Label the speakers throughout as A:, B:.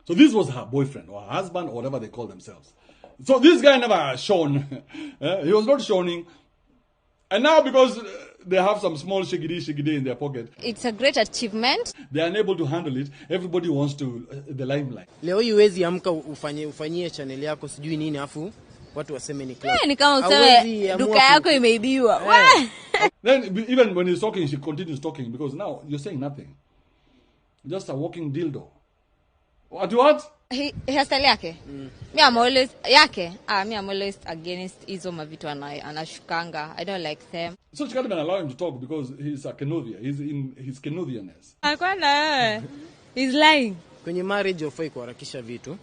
A: So this was her boyfriend or her husband or whatever they call themselves. So this guy never shone. He was not shoning. And now because they have some small shigidi in their pocket.
B: It's a great achievement.
A: They are unable to handle it. Everybody wants to the limelight.
C: Leo huwezi amka ufanyie channel yako sijui nini afu watu waseme ni club.
B: Ni kama useme duka yako imeibiwa.
A: Then even when he's talking, she continues talking because now you're saying nothing. Just a walking dildo. What?
B: Hairstyle yake. Me I'm always I'm always against hizo mavitu anashukanga. I don't like them.
A: So she can't even allow him to talk because he's a Kenovia. He's in his Kenovianness.
B: He's lying.
C: Kwenye marriage hufai kuharakisha vitu.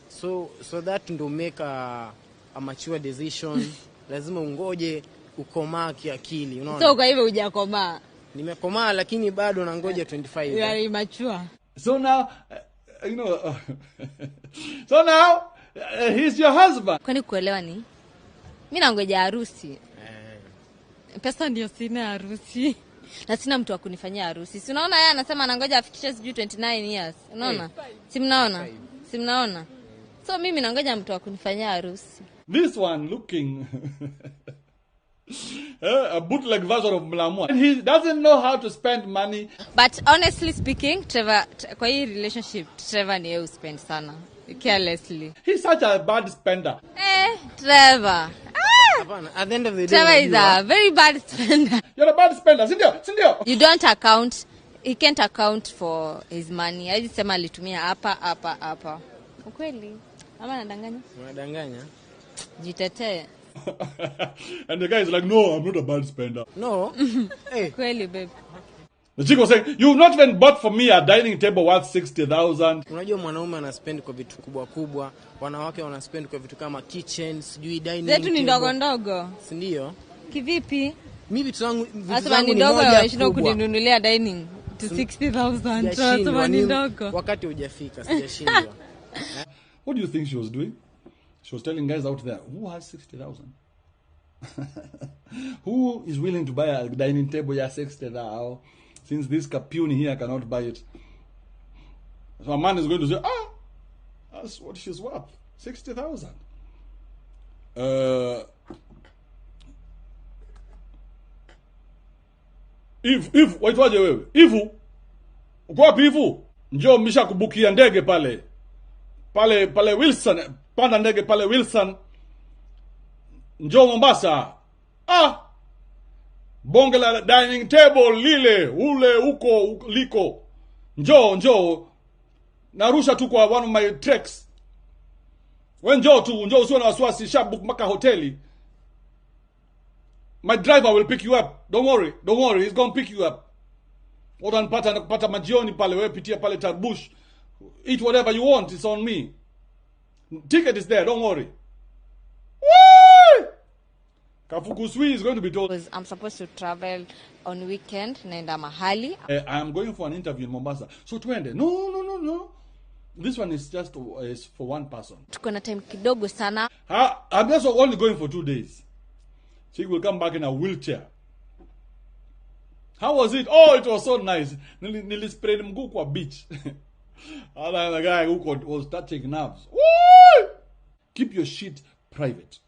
C: So that ndo make a mature decision. Lazima ungoje ukomaa kiakili, unaona?
B: So kwa hivyo hujakomaa.
C: Nimekomaa lakini bado nangoja 25.
B: You are immature.
A: So now so now he's your husband.
B: Kwani kuelewa ni? Mimi nangoja harusi. Pesa ndio sina harusi. Na sina mtu wa kunifanyia harusi. Si unaona yeye anasema anangoja afikishe sijui 29 years. Unaona? Si mnaona? So mimi nangoja mtu wa kunifanyia harusi.
A: This one looking a bootleg version of Mlamwa. And he doesn't know how to spend money.
B: But honestly speaking, Trevor, kwa hii relationship, Trevor ni yeye spend sana. Carelessly.
A: He's such a bad spender.
B: Trevor.
C: At the end of the day,
B: Trevor is a very bad spender.
A: You're a bad spender, sindio?
B: You don't account. He can't account for his money. Haji sema alitumia hapa. Ukweli? Ama nadanganya?
C: Unadanganya?
B: Jitetee.
A: And the guy is like, no, I'm not a bad spender.
C: No. Hey.
B: Kweli, babe.
A: The chick was saying, you've not even bought for me a dining table worth 60,000.
C: Unajua mwanaume anaspend kwa vitu kubwa, wanawake wanaspend kwa vitu kama kitchen, sijui dining
B: zetu ni ndogo.
C: Si ndio?
B: Kivipi?
C: Mimi vitu zangu
B: ni ndogo, wanashinda kuninunulia dining to 60,000.
C: Sasa ni ndogo. Wakati hujafika, sijashindwa.
A: What do you think she was doing? She was telling guys out there, who has 60,000? Who is willing to buy a dining table 60,000? Since this capune here cannot buy it. So a man is going to say, that's what she's worth. 60,000. If waitwaje wewe? Ifu. Uko wapi Ifu? Njoo mshakubukia ndege pale. Pale Wilson, panda ndege pale Wilson. Njoo Mombasa. Bonge la dining table lile, ule uko liko. Njoo. Narusha tu kwa one of my treks. Wewe njoo usiwe na wasiwasi, shabook maka hoteli. My driver will pick you up. Don't worry, he's going to pick you up. Pata majioni pale, wewe pitia pale Tarbush. Eat whatever you want, it's on me. Ticket is there, don't worry. Woo! Kafukusui is going to be told.
B: I'm supposed to travel on weekend, naenda mahali.
A: I'm going for an interview in Mombasa. So tuende. No. This one is just is for one person.
B: Tuko na time kidogo sana.
A: I'm just only going for 2 days. She will come back in a wheelchair. How was it? Oh, it was so nice. Nilispray mguu kwa beach. And the guy who was touching nerves. Woo! Keep your shit private.